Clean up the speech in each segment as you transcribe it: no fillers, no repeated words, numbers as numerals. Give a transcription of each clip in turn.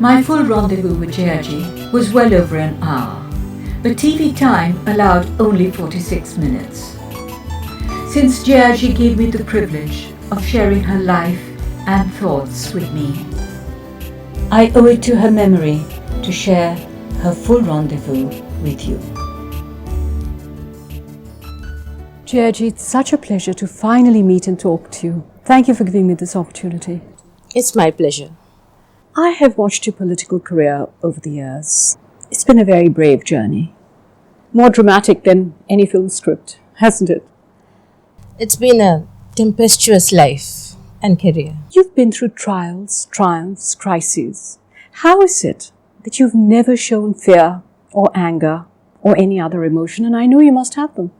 My full rendezvous with Jayalalithaa was well over an hour, but TV time allowed only 46 minutes. Since Jayalalithaa gave me the privilege of sharing her life and thoughts with me, I owe it to her memory to share her full rendezvous with you. Jayalalithaa, it's such a pleasure to finally meet and talk to you. Thank you for giving me this opportunity. It's my pleasure. I have watched your political career over the years. It's been a very brave journey. More dramatic than any film script, hasn't it? It's been a tempestuous life and career. You've been through trials, triumphs, crises. How is it that you've never shown fear or anger or any other emotion? And I know you must have them.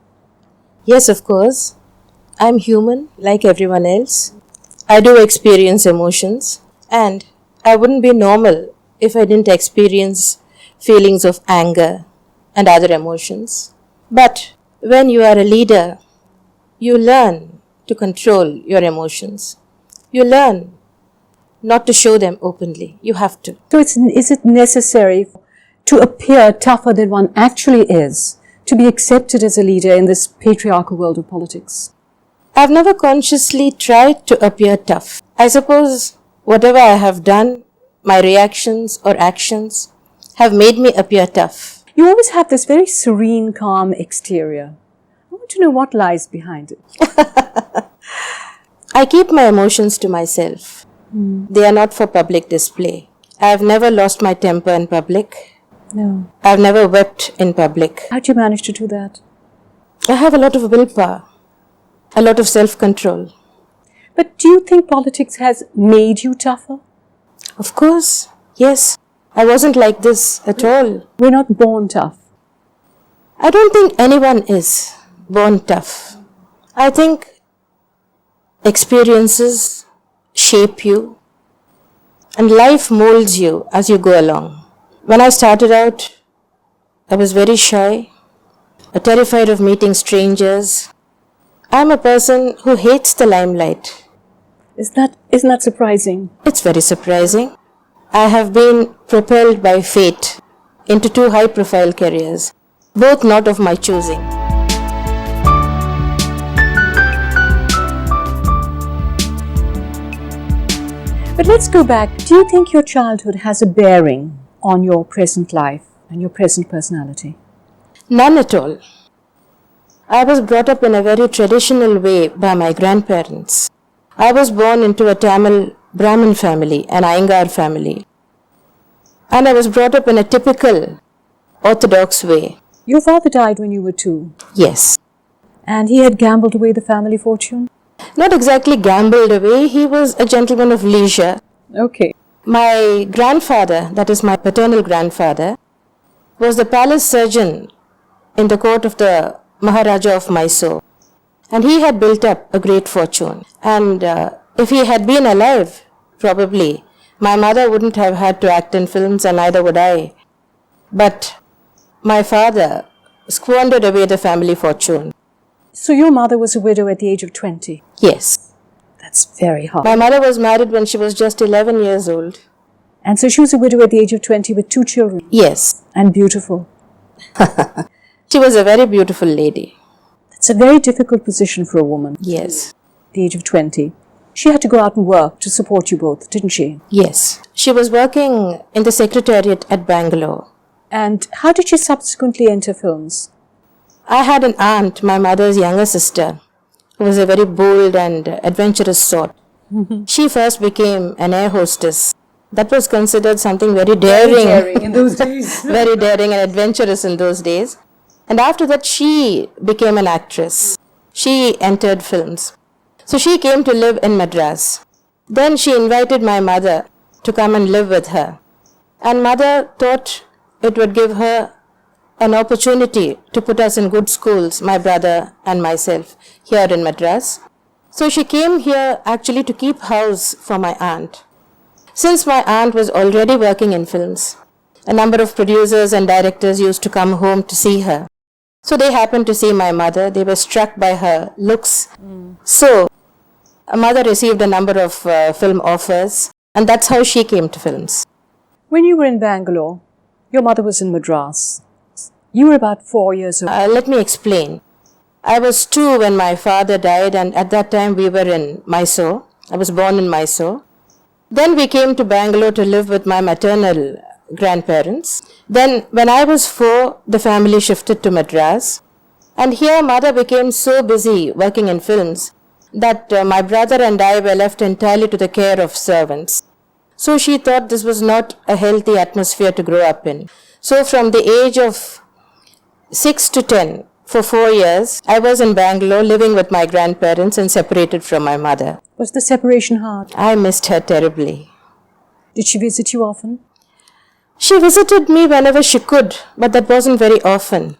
Yes, of course. I'm human like everyone else. I do experience emotions, and I wouldn't be normal if I didn't experience feelings of anger and other emotions. But when you are a leader, you learn to control your emotions. You learn not to show them openly. You have to. So is it necessary to appear tougher than one actually is to be accepted as a leader in this patriarchal world of politics? I've never consciously tried to appear tough. I suppose whatever I have done, my reactions or actions have made me appear tough. You always have this very serene, calm exterior. I want to know what lies behind it. I keep my emotions to myself. They are not for public display. I have never lost my temper in public. No. I've never wept in public. How do you manage to do that? I have a lot of willpower, a lot of self-control. But do you think politics has made you tougher? Of course, yes. I wasn't like this at all. We're not born tough. I don't think anyone is born tough. I think experiences shape you and life molds you as you go along. When I started out, I was very shy, terrified of meeting strangers. I'm a person who hates the limelight. Isn't that surprising? It's very surprising. I have been propelled by fate into two high-profile careers, both not of my choosing. But let's go back. Do you think your childhood has a bearing on your present life and your present personality? None at all. I was brought up in a very traditional way by my grandparents. I was born into a Tamil Brahmin family, an Iyengar family. And I was brought up in a typical orthodox way. Your father died when you were 2. Yes. And he had gambled away the family fortune? Not exactly gambled away. He was a gentleman of leisure. Okay. My grandfather, that is my paternal grandfather, was the palace surgeon in the court of the Maharaja of Mysore. And he had built up a great fortune. And if he had been alive, probably, my mother wouldn't have had to act in films, and neither would I. But my father squandered away the family fortune. So your mother was a widow at the age of 20? Yes. That's very hard. My mother was married when she was just 11 years old. And so she was a widow at the age of 20 with 2 children? Yes. And beautiful. She was a very beautiful lady. It's a very difficult position for a woman. Yes. At the age of 20. She had to go out and work to support you both, didn't she? Yes. She was working in the secretariat at Bangalore. And how did she subsequently enter films? I had an aunt, my mother's younger sister, who was a very bold and adventurous sort. She first became an air hostess. That was considered something very daring. Very daring in those days. Very daring and adventurous in those days. And after that, she became an actress. She entered films. So she came to live in Madras. Then she invited my mother to come and live with her. And mother thought it would give her an opportunity to put us in good schools, my brother and myself, here in Madras. So she came here actually to keep house for my aunt. Since my aunt was already working in films, a number of producers and directors used to come home to see her. So they happened to see my mother. They were struck by her looks. So a mother received a number of film offers, and that's how she came to films. When you were in Bangalore, your mother was in Madras. You were about 4 years old. Let me explain. I was 2 when my father died, and at that time we were in Mysore. I was born in Mysore. Then we came to Bangalore to live with my maternal grandparents. Then when I was 4, the family shifted to Madras. And here mother became so busy working in films that my brother and I were left entirely to the care of servants. So she thought this was not a healthy atmosphere to grow up in. So from the age of 6 to 10, for 4 years, I was in Bangalore living with my grandparents and separated from my mother. Was the separation hard? I missed her terribly. Did she visit you often? She visited me whenever she could, but that wasn't very often.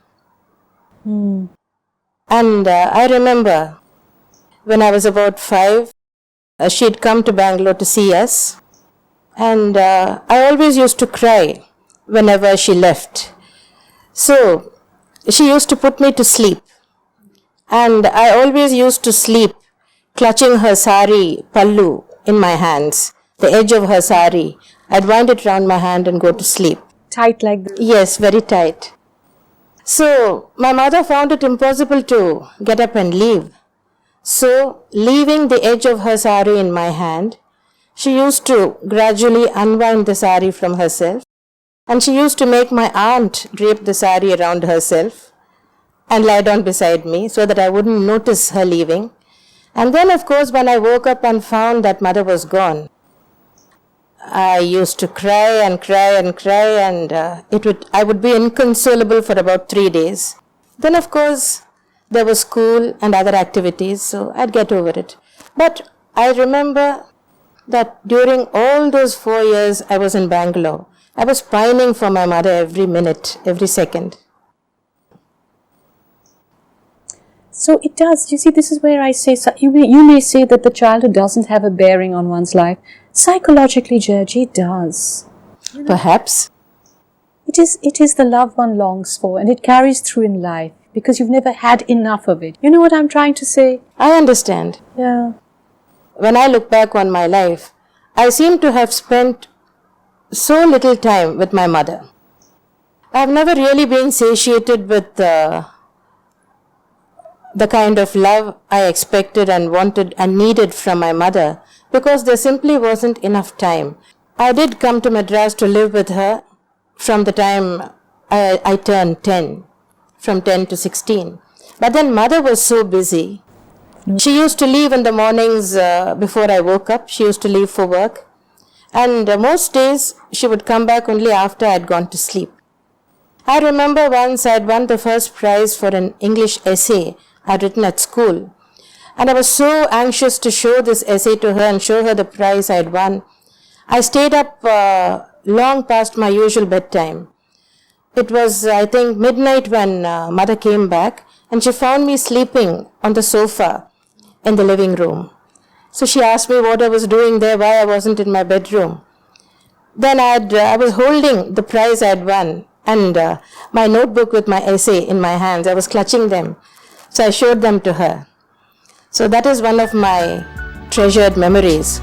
And I remember when I was about 5, she'd come to Bangalore to see us. And I always used to cry whenever she left. So she used to put me to sleep. And I always used to sleep clutching her sari pallu in my hands, the edge of her sari. I'd wind it round my hand and go to sleep. Tight like this? Yes, very tight. So my mother found it impossible to get up and leave. So leaving the edge of her sari in my hand, she used to gradually unwind the sari from herself, and she used to make my aunt drape the sari around herself and lie down beside me so that I wouldn't notice her leaving. And then, of course, when I woke up and found that mother was gone, I used to cry and cry and cry, and I would be inconsolable for about 3 days. Then, of course, there was school and other activities, so I'd get over it. But I remember that during all those 4 years I was in Bangalore, I was pining for my mother every minute, every second. So it does. You see, this is where I say, you may say that the childhood doesn't have a bearing on one's life. Psychologically, Georgie, it does. Perhaps. It is the love one longs for, and it carries through in life because you've never had enough of it. You know what I'm trying to say? I understand. Yeah. When I look back on my life, I seem to have spent so little time with my mother. I've never really been satiated with the kind of love I expected and wanted and needed from my mother because there simply wasn't enough time. I did come to Madras to live with her from the time I turned 10, from 10 to 16. But then mother was so busy. She used to leave in the mornings before I woke up. She used to leave for work. And most days she would come back only after I'd gone to sleep. I remember once I'd won the first prize for an English essay I'd written at school. And I was so anxious to show this essay to her and show her the prize I'd won. I stayed up long past my usual bedtime. It was, I think, midnight when mother came back, and she found me sleeping on the sofa in the living room. So she asked me what I was doing there, why I wasn't in my bedroom. Then I was holding the prize I'd won and my notebook with my essay in my hands. I was clutching them. So I showed them to her. So that is one of my treasured memories.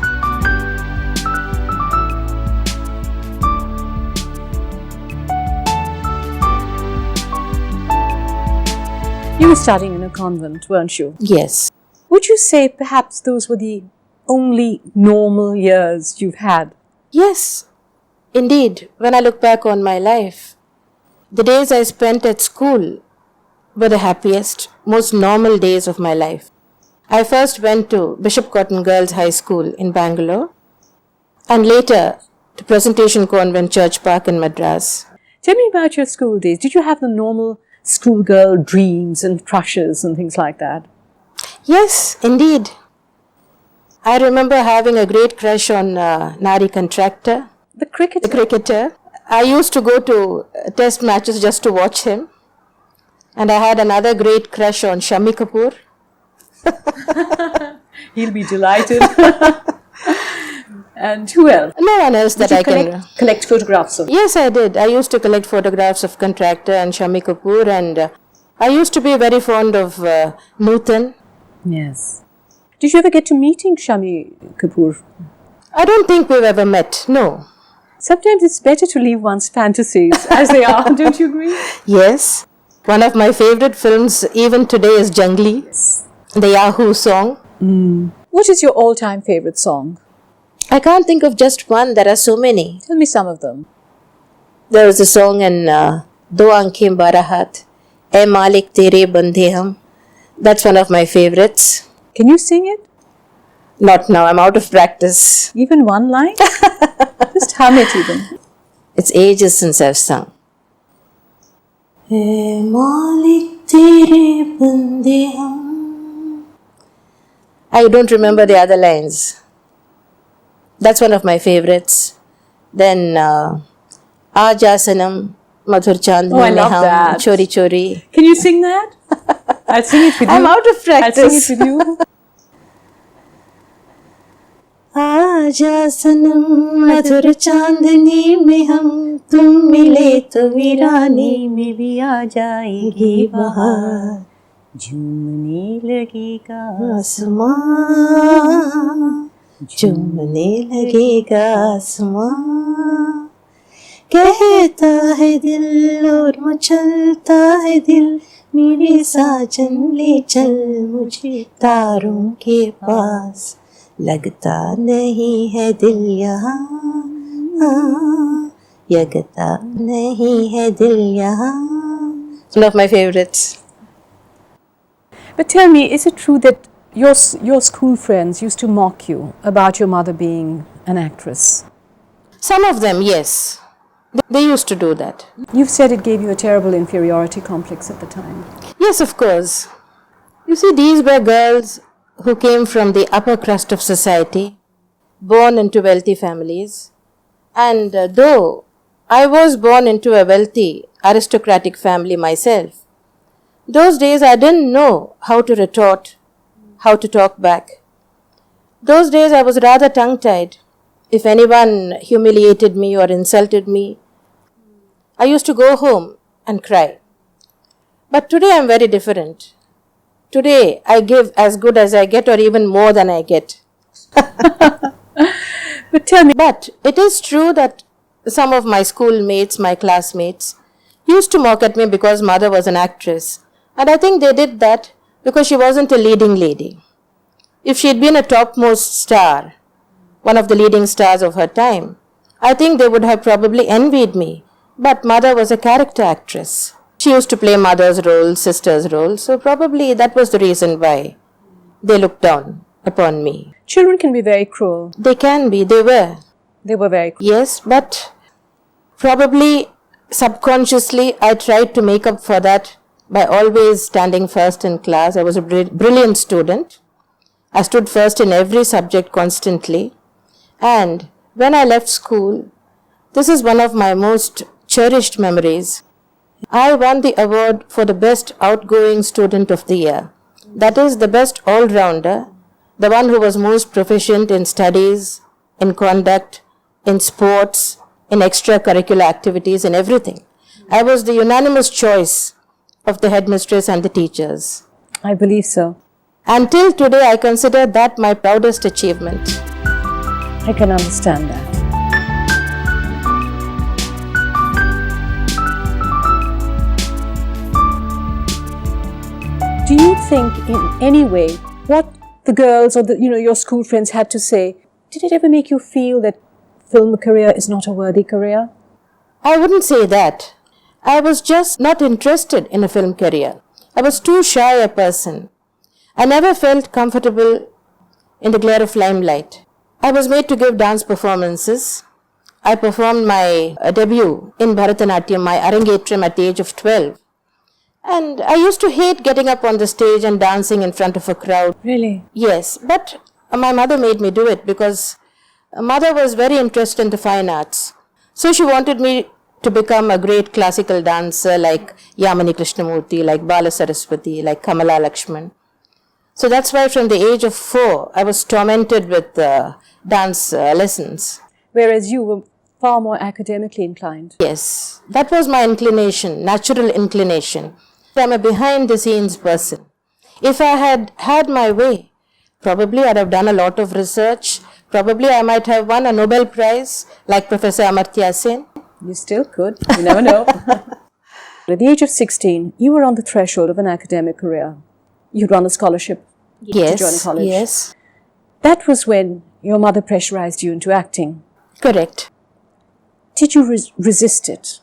You were studying in a convent, weren't you? Yes. Would you say perhaps those were the only normal years you've had? Yes, indeed. When I look back on my life, the days I spent at school were the happiest, most normal days of my life. I first went to Bishop Cotton Girls High School in Bangalore and later to Presentation Convent Church Park in Madras. Tell me about your school days. Did you have the normal schoolgirl dreams and crushes and things like that? Yes, indeed. I remember having a great crush on Nari Contractor. The cricketer? The cricketer. I used to go to test matches just to watch him. And I had another great crush on Simi Garewal. He'll be delighted. And who else? No one else that I can collect photographs of. Yes, I did. I used to collect photographs of Contractor and Simi Garewal, and I used to be very fond of Nutan. Yes. Did you ever get to meeting Simi Garewal? I don't think we've ever met, no. Sometimes it's better to leave one's fantasies as they are, don't you agree? Yes. One of my favorite films even today is Jungli, the Yahoo song. What is your all-time favorite song? I can't think of just one, there are so many. Tell me some of them. There was a song in Do Aankhein Barahat, Ae Malik Tere Bandhe Hum. That's one of my favorites. Can you sing it? Not now, I'm out of practice. Even one line? Just hum it even. It's ages since I've sung. Ae Malik Tere Bandhe Hum. I don't remember the other lines. That's one of my favorites. Then Aaja Sanam, Madhur Chandni Oh, I Mein love Hum, that. Chori Chori. Can you sing that? I'll sing it with you. I'm out of practice. I'll sing it with you. आजा सनम मधुर चांदनी में हम तुम मिले तो वीरानी में भी आ जाएगी बहार झूमने लगेगा आसमां झूमने लगेगा आसमां कहता है दिल और मचलता है दिल मेरे साजन ले चल मुझे तारों के पास लगता नहीं है दिल यहाँ लगता नहीं है दिल यहाँ. One of my favorites. But tell me, is it true that your school friends used to mock you about your mother being an actress? Some of them, yes. They used to do that. You've said it gave you a terrible inferiority complex at the time. Yes, of course. You see, these were girls who came from the upper crust of society, born into wealthy families. And though I was born into a wealthy, aristocratic family myself, those days I didn't know how to retort, how to talk back. Those days I was rather tongue-tied. If anyone humiliated me or insulted me, I used to go home and cry. But today I'm very different. Today, I give as good as I get or even more than I get. But tell me. But it is true that some of my schoolmates, my classmates, used to mock at me because mother was an actress. And I think they did that because she wasn't a leading lady. If she had been a topmost star, one of the leading stars of her time, I think they would have probably envied me. But mother was a character actress. She used to play mother's role, sister's role, so probably that was the reason why they looked down upon me. Children can be very cruel. They can be, they were. They were very cruel. Yes, but probably subconsciously I tried to make up for that by always standing first in class. I was a brilliant student. I stood first in every subject constantly. And when I left school, this is one of my most cherished memories. I won the award for the best outgoing student of the year. That is the best all-rounder, the one who was most proficient in studies, in conduct, in sports, in extracurricular activities, in everything. I was the unanimous choice of the headmistress and the teachers. I believe so. Until today, I consider that my proudest achievement. I can understand that. Do you think in any way what the girls or your school friends had to say, did it ever make you feel that film career is not a worthy career? I wouldn't say that. I was just not interested in a film career. I was too shy a person. I never felt comfortable in the glare of limelight. I was made to give dance performances. I performed my debut in Bharatanatyam, my Arangetram at the age of 12. And I used to hate getting up on the stage and dancing in front of a crowd. Really? Yes, but my mother made me do it because mother was very interested in the fine arts. So she wanted me to become a great classical dancer like Yamani Krishnamurti, like Bala Saraswati, like Kamala Lakshman. So that's why from the age of 4, I was tormented with dance lessons. Whereas you were far more academically inclined. Yes, that was my inclination, natural inclination. I'm a behind-the-scenes person. If I had had my way, probably I'd have done a lot of research, Probably I might have won a Nobel Prize like Professor Amartya Sen. You still could. You never know. At the age of 16, you were on the threshold of an academic career. You'd won a scholarship to join college. Yes. That was when your mother pressurized you into acting. Correct. Did you resist it?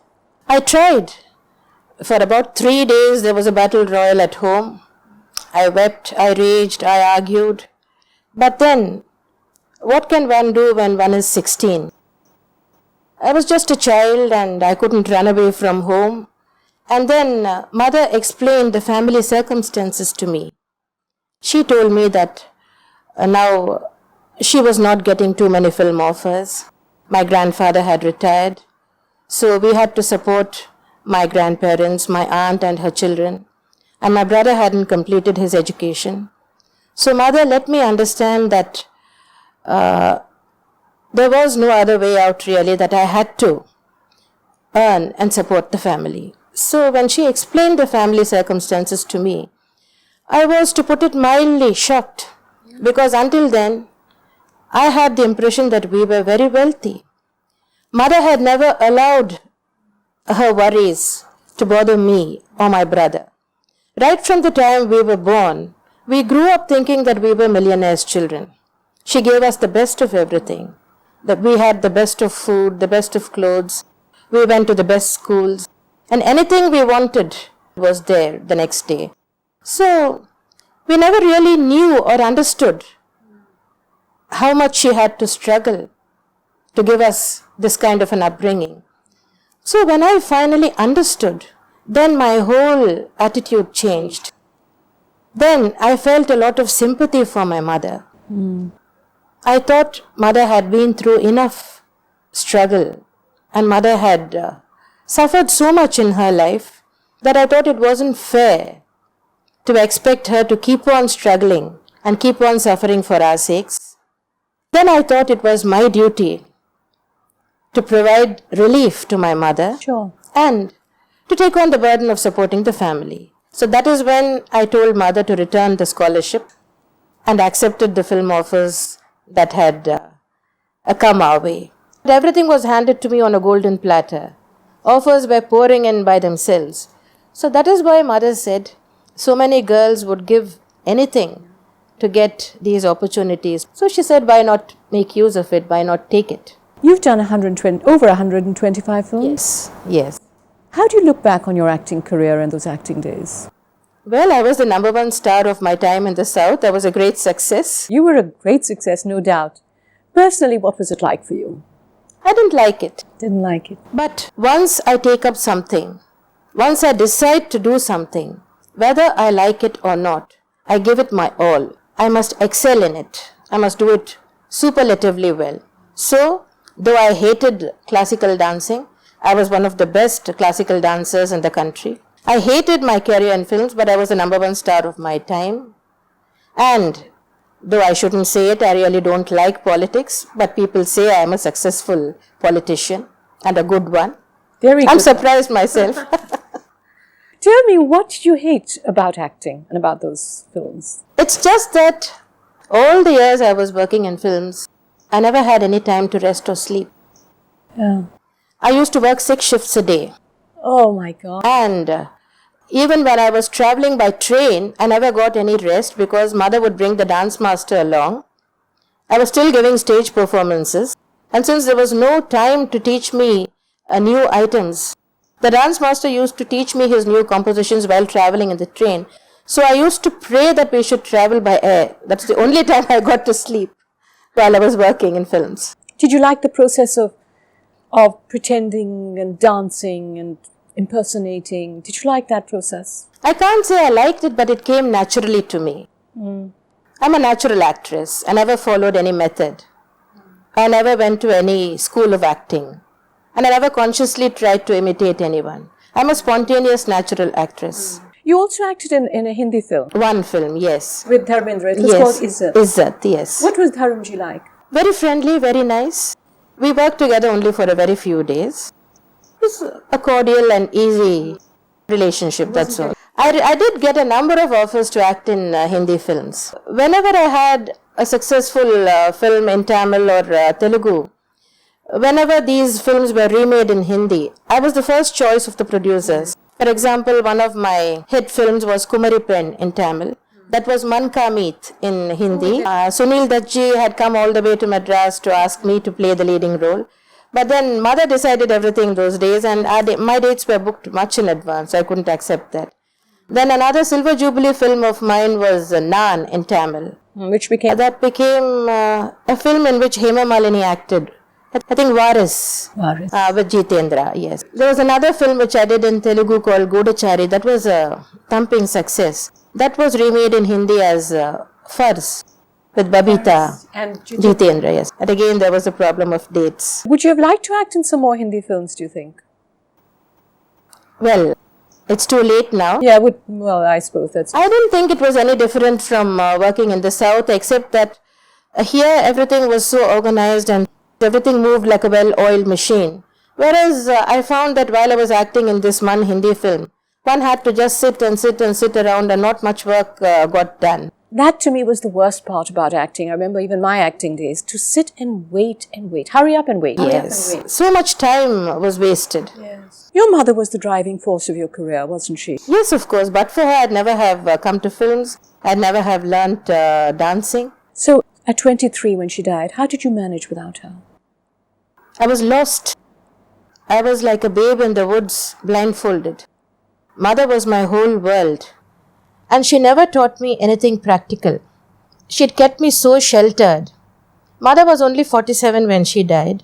I tried. For about 3 days, there was a battle royal at home. I wept, I raged, I argued. But then, what can one do when one is 16? I was just a child and I couldn't run away from home. And then mother explained the family circumstances to me. She told me that now she was not getting too many film offers. My grandfather had retired. So we had to support my grandparents, my aunt and her children. And my brother hadn't completed his education. So mother let me understand that there was no other way out really, that I had to earn and support the family. So when she explained the family circumstances to me, I was, to put it mildly, shocked. Because until then, I had the impression that we were very wealthy. Mother had never allowed her worries to bother me or my brother. Right from the time we were born, we grew up thinking that we were millionaires' children. She gave us the best of everything. That we had the best of food, the best of clothes. We went to the best schools. And anything we wanted was there the next day. So, we never really knew or understood how much she had to struggle to give us this kind of an upbringing. So when I finally understood, then my whole attitude changed. Then I felt a lot of sympathy for my mother. I thought mother had been through enough struggle and mother had suffered so much in her life that I thought it wasn't fair to expect her to keep on struggling and keep on suffering for our sakes. Then I thought it was my duty to provide relief to my mother and to take on the burden of supporting the family. So that is when I told mother to return the scholarship and accepted the film offers that had come our way. Everything was handed to me on a golden platter. Offers were pouring in by themselves. So that is why mother said so many girls would give anything to get these opportunities. So she said, why not make use of it? Why not take it? You've done over 125 films? Yes. How do you look back on your acting career and those acting days? Well, I was the #1 star of my time in the South. I was a great success. You were a great success, no doubt. Personally, what was it like for you? I didn't like it. Didn't like it. But once I take up something, once I decide to do something, whether I like it or not, I give it my all. I must excel in it. I must do it superlatively well. So, though I hated classical dancing, I was one of the best classical dancers in the country. I hated my career in films, but I was the #1 star of my time. And though I shouldn't say it, I really don't like politics, but people say I am a successful politician and a good one. Very good. I'm surprised myself. Tell me, what did you hate about acting and about those films? It's just that all the years I was working in films, I never had any time to rest or sleep. Yeah. I used to work 6 shifts a day. Oh my God. And even when I was traveling by train, I never got any rest because mother would bring the dance master along. I was still giving stage performances. And since there was no time to teach me new items, the dance master used to teach me his new compositions while traveling in the train. So I used to pray that we should travel by air. That's the only time I got to sleep while I was working in films. Did you like the process of pretending and dancing and impersonating? Did you like that process? I can't say I liked it, but it came naturally to me. I'm a natural actress. I never followed any method. I never went to any school of acting. And I never consciously tried to imitate anyone. I'm a spontaneous, natural actress. You also acted in a Hindi film. One film, yes. With Dharmendra. It was called Izzat. Izzat, yes. What was Dharamji like? Very friendly, very nice. We worked together only for a very few days. It was a cordial and easy relationship, that's all. I did get a number of offers to act in Hindi films. Whenever I had a successful film in Tamil or Telugu, whenever these films were remade in Hindi, I was the first choice of the producers. For example, one of my hit films was Kumari Pen in Tamil. That was Man Ka Meet in Hindi. Sunil Duttji had come all the way to Madras to ask me to play the leading role. But then mother decided everything those days, and my dates were booked much in advance. I couldn't accept that. Then another Silver Jubilee film of mine was Naan in Tamil. Which became? That became a film in which Hema Malini acted. I think Varis. With Jitendra, yes. There was another film which I did in Telugu called Godachari. That was a thumping success. That was remade in Hindi as Fars with Babita And Jitendra, yes. And again, there was a problem of dates. would you have liked to act in some more Hindi films, do you think? Well, it's too late now. Yeah, well, I suppose that's... I didn't think it was any different from working in the South, except that here everything was so organized and everything moved like a well-oiled machine. Whereas I found that while I was acting in this one Hindi film, one had to just sit around and not much work got done. That to me was the worst part about acting. I remember even my acting days, to sit and wait. Hurry up and wait. Yes. So much time was wasted. Yes. Your mother was the driving force of your career, wasn't she? Yes, of course. But for her, I'd never have come to films. I'd never have learnt dancing. So, at 23 when she died, how did you manage without her? I was lost. I was like a babe in the woods, blindfolded. Mother was my whole world. And she never taught me anything practical. She'd kept me so sheltered. Mother was only 47 when she died.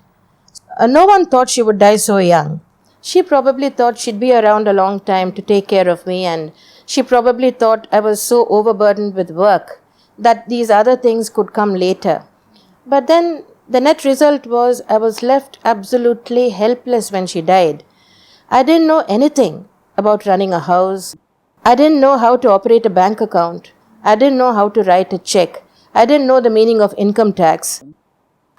No one thought she would die so young. She probably thought she'd be around a long time to take care of me, and she probably thought I was so overburdened with work that these other things could come later. But then the net result was I was left absolutely helpless when she died. I didn't know anything about running a house. I didn't know how to operate a bank account. I didn't know how to write a check. I didn't know the meaning of income tax.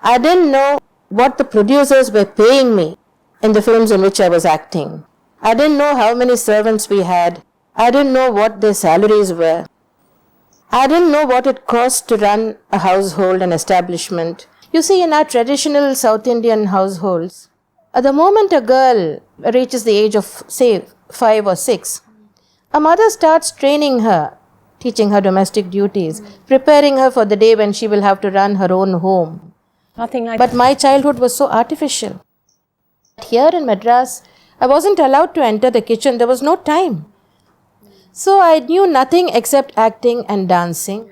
I didn't know what the producers were paying me in the films in which I was acting. I didn't know how many servants we had. I didn't know what their salaries were. I didn't know what it cost to run a household and establishment. You see, in our traditional South Indian households, at the moment a girl reaches the age of, say, 5 or 6, a mother starts training her, teaching her domestic duties, preparing her for the day when she will have to run her own home. Nothing like But my childhood was so artificial. Here in Madras, I wasn't allowed to enter the kitchen. There was no time. So I knew nothing except acting and dancing.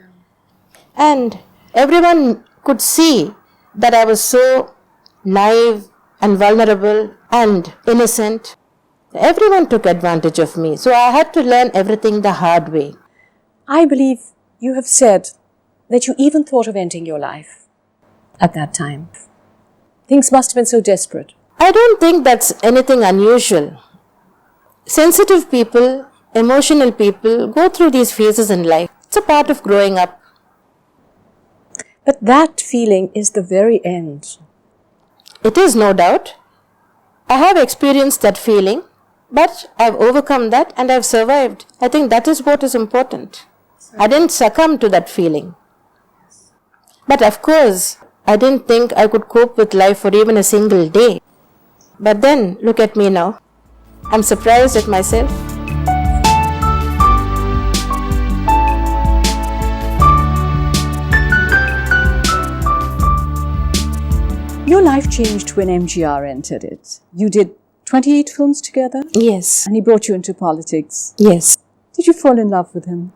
And everyone could see that I was so naive and vulnerable and innocent. Everyone took advantage of me. So I had to learn everything the hard way. I believe you have said that you even thought of ending your life at that time. Things must have been so desperate. I don't think that's anything unusual. Sensitive people, emotional people go through these phases in life. It's a part of growing up. But that feeling is the very end. It is, no doubt. I have experienced that feeling, but I've overcome that and I've survived. I think that is what is important. I didn't succumb to that feeling. But of course, I didn't think I could cope with life for even a single day. But then, look at me now. I'm surprised at myself. Your life changed when MGR entered it. You did 28 films together? Yes. And he brought you into politics. Yes. Did you fall in love with him?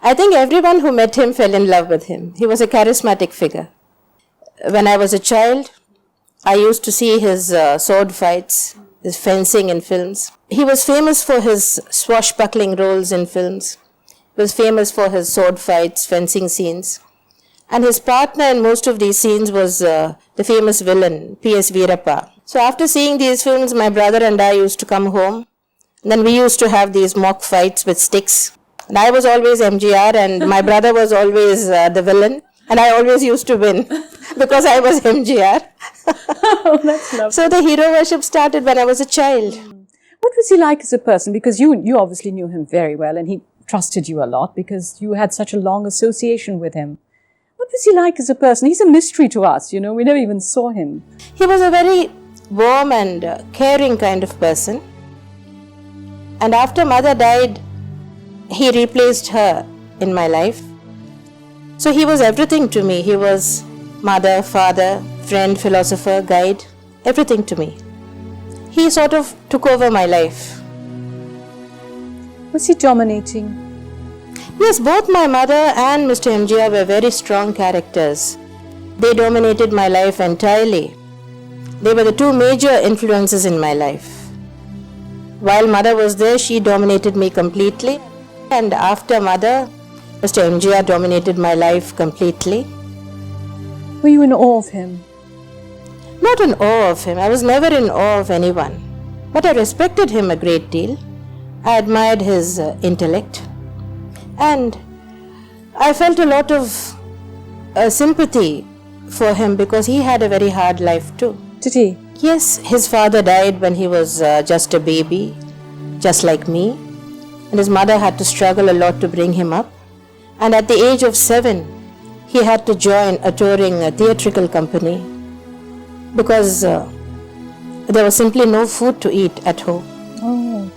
I think everyone who met him fell in love with him. He was a charismatic figure. When I was a child, I used to see his sword fights, his fencing in films. He was famous for his swashbuckling roles in films. He was famous for his sword fights, fencing scenes. And his partner in most of these scenes was the famous villain, P.S. Veerappa. So after seeing these films, my brother and I used to come home. And then we used to have these mock fights with sticks. And I was always MGR and my brother was always the villain. And I always used to win because I was MGR. Oh, that's lovely. So the hero worship started when I was a child. What was he like as a person? Because you obviously knew him very well and he trusted you a lot because you had such a long association with him. What was he like as a person? He's a mystery to us, we never even saw him. He was a very warm and caring kind of person. And after mother died, he replaced her in my life. So he was everything to me. He was mother, father, friend, philosopher, guide, everything to me. He sort of took over my life. Was he dominating? Yes, both my mother and Mr. MGR were very strong characters. They dominated my life entirely. They were the two major influences in my life. While mother was there, she dominated me completely. And after mother, Mr. MGR dominated my life completely. Were you in awe of him? Not in awe of him. I was never in awe of anyone. But I respected him a great deal. I admired his intellect. And I felt a lot of sympathy for him because he had a very hard life too. Did he? Yes, his father died when he was just a baby, just like me. And his mother had to struggle a lot to bring him up. And at the age of 7, he had to join a touring theatrical company because there was simply no food to eat at home. Oh.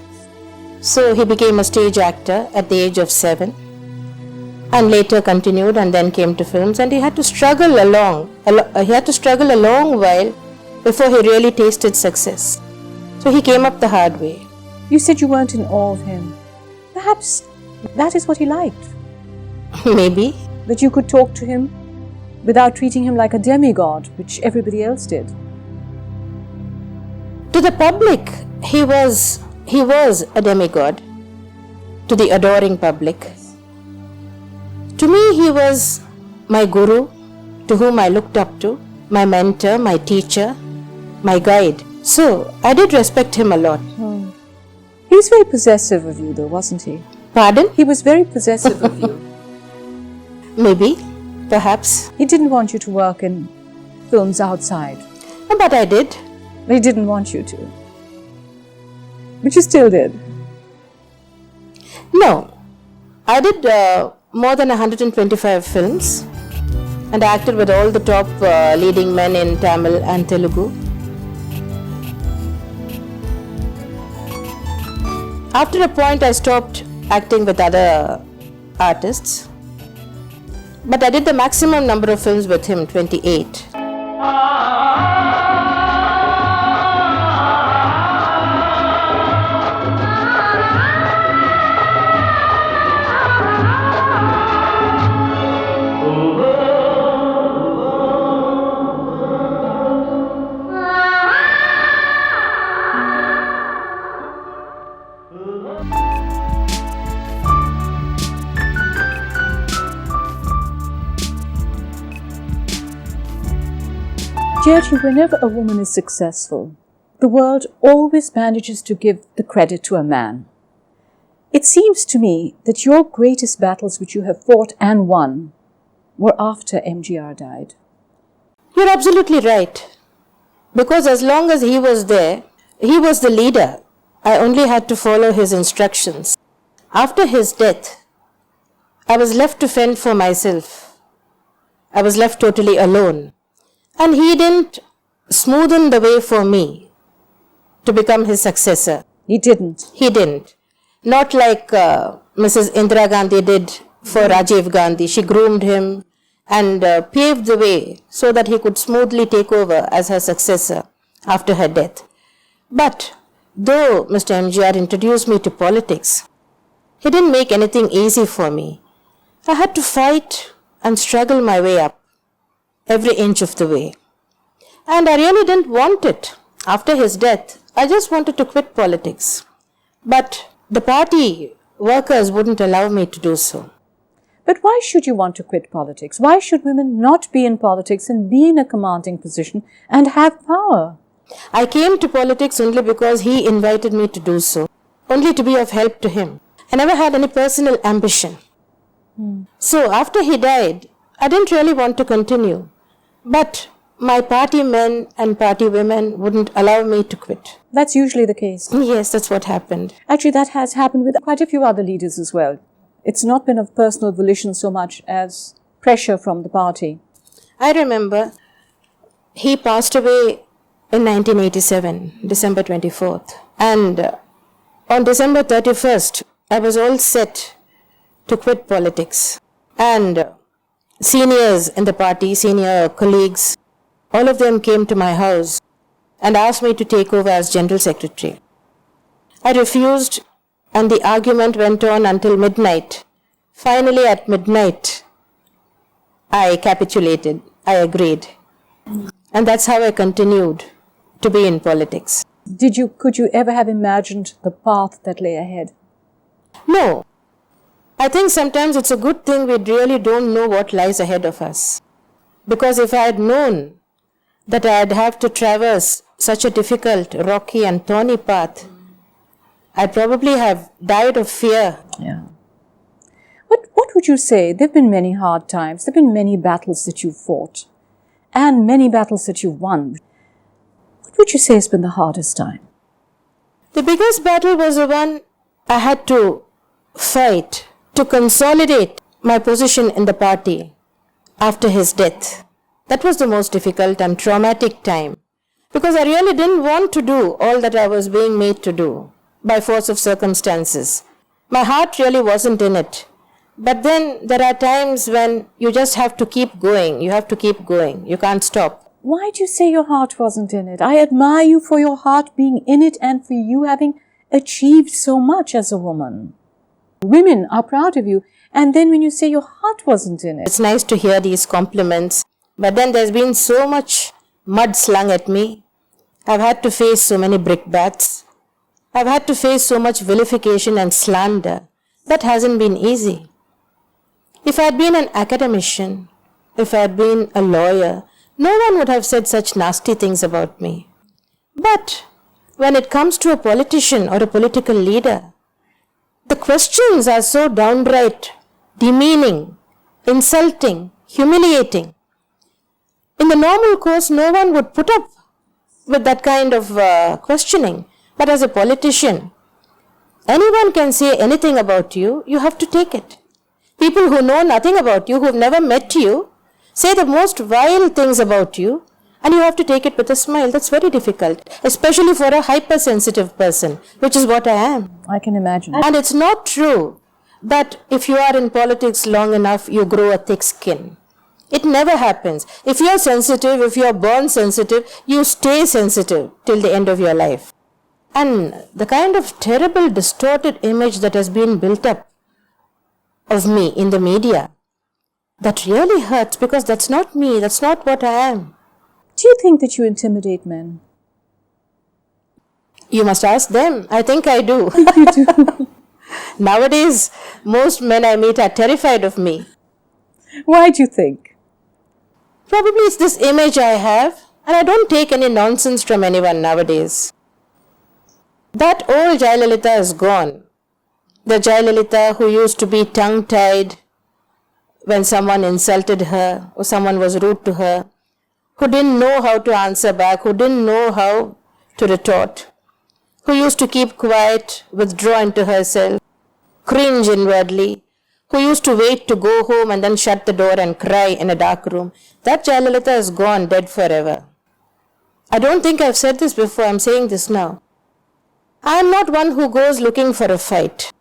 So he became a stage actor at the age of 7 and later continued and then came to films, and he had to struggle a long while before he really tasted success. So he came up the hard way. You said you weren't in awe of him. Perhaps that is what he liked. Maybe. That you could talk to him without treating him like a demigod, which everybody else did. To the public, he was a demigod. To the adoring public. To me, he was my guru, to whom I looked up to, my mentor, my teacher, my guide. So, I did respect him a lot. He was very possessive of you though, wasn't he? Pardon? He was very possessive of you. Maybe, perhaps. He didn't want you to work in films outside. But I did. He didn't want you to. But you still did. No. I did more than 125 films and acted with all the top leading men in Tamil and Telugu. After a point, I stopped acting with other artists. But I did the maximum number of films with him, 28. Jayalalithaa, whenever a woman is successful, the world always manages to give the credit to a man. It seems to me that your greatest battles which you have fought and won were after MGR died. You're absolutely right. Because as long as he was there, he was the leader. I only had to follow his instructions. After his death, I was left to fend for myself. I was left totally alone. And he didn't smoothen the way for me to become his successor. He didn't. He didn't. Not like Mrs. Indira Gandhi did for Rajiv Gandhi. She groomed him and paved the way so that he could smoothly take over as her successor after her death. But though Mr. MGR introduced me to politics, he didn't make anything easy for me. I had to fight and struggle my way up, every inch of the way. And I really didn't want it. After his death, I just wanted to quit politics. But the party workers wouldn't allow me to do so. But why should you want to quit politics? Why should women not be in politics and be in a commanding position and have power? I came to politics only because he invited me to do so, only to be of help to him. I never had any personal ambition. So after he died, I didn't really want to continue. But my party men and party women wouldn't allow me to quit. That's usually the case. Yes, that's what happened. Actually, that has happened with quite a few other leaders as well. It's not been of personal volition so much as pressure from the party. I remember he passed away in 1987, December 24th. And on December 31st, I was all set to quit politics. And seniors in the party, senior colleagues, all of them came to my house and asked me to take over as General Secretary. I refused, and the argument went on until midnight. Finally, at midnight, I capitulated. I agreed. And that's how I continued to be in politics. Could you ever have imagined the path that lay ahead? No. I think sometimes it's a good thing we really don't know what lies ahead of us. Because if I had known that I'd have to traverse such a difficult, rocky and thorny path, I'd probably have died of fear. Yeah. What would you say? There have been many hard times. There have been many battles that you've fought and many battles that you've won. What would you say has been the hardest time? The biggest battle was the one I had to fight to consolidate my position in the party after his death. That was the most difficult and traumatic time, because I really didn't want to do all that I was being made to do by force of circumstances. My heart really wasn't in it. But then there are times when you just have to keep going. You have to keep going. You can't stop. Why do you say your heart wasn't in it? I admire you for your heart being in it and for you having achieved so much as a woman. Women are proud of you. And then when you say your heart wasn't in it. It's nice to hear these compliments. But then there's been so much mud slung at me. I've had to face so many brickbats. I've had to face so much vilification and slander. That hasn't been easy. If I had been an academician, if I had been a lawyer, no one would have said such nasty things about me. But when it comes to a politician or a political leader, the questions are so downright demeaning, insulting, humiliating. In the normal course, no one would put up with that kind of questioning. But as a politician, anyone can say anything about you, you have to take it. People who know nothing about you, who have never met you, say the most vile things about you, and you have to take it with a smile. That's very difficult, especially for a hypersensitive person, which is what I am. I can imagine. And it's not true that if you are in politics long enough, you grow a thick skin. It never happens. If you are sensitive, if you are born sensitive, you stay sensitive till the end of your life. And the kind of terrible, distorted image that has been built up of me in the media, that really hurts, because that's not me, that's not what I am. Do you think that you intimidate men? You must ask them. I think I do. You do. Nowadays, most men I meet are terrified of me. Why do you think? Probably it's this image I have, and I don't take any nonsense from anyone nowadays. That old Jayalalithaa is gone. The Jayalalithaa who used to be tongue-tied when someone insulted her or someone was rude to her, who didn't know how to answer back, who didn't know how to retort, who used to keep quiet, withdraw into herself, cringe inwardly, who used to wait to go home and then shut the door and cry in a dark room. That Jayalalithaa is gone, dead forever. I don't think I've said this before, I'm saying this now. I am not one who goes looking for a fight.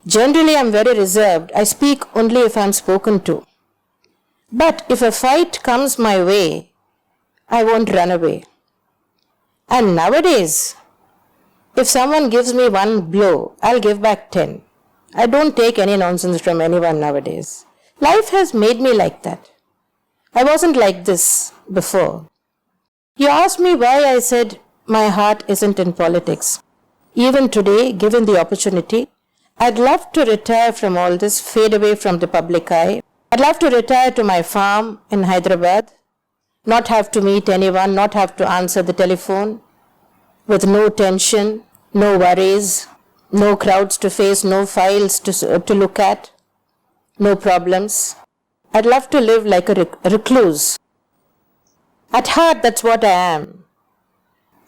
Generally, I am very reserved. I speak only if I am spoken to. But if a fight comes my way, I won't run away. And nowadays, if someone gives me one blow, I'll give back 10. I don't take any nonsense from anyone nowadays. Life has made me like that. I wasn't like this before. You asked me why I said my heart isn't in politics. Even today, given the opportunity, I'd love to retire from all this, fade away from the public eye. I'd love to retire to my farm in Hyderabad, not have to meet anyone, not have to answer the telephone, with no tension, no worries, no crowds to face, no files to look at, no problems. I'd love to live like a recluse. At heart, that's what I am.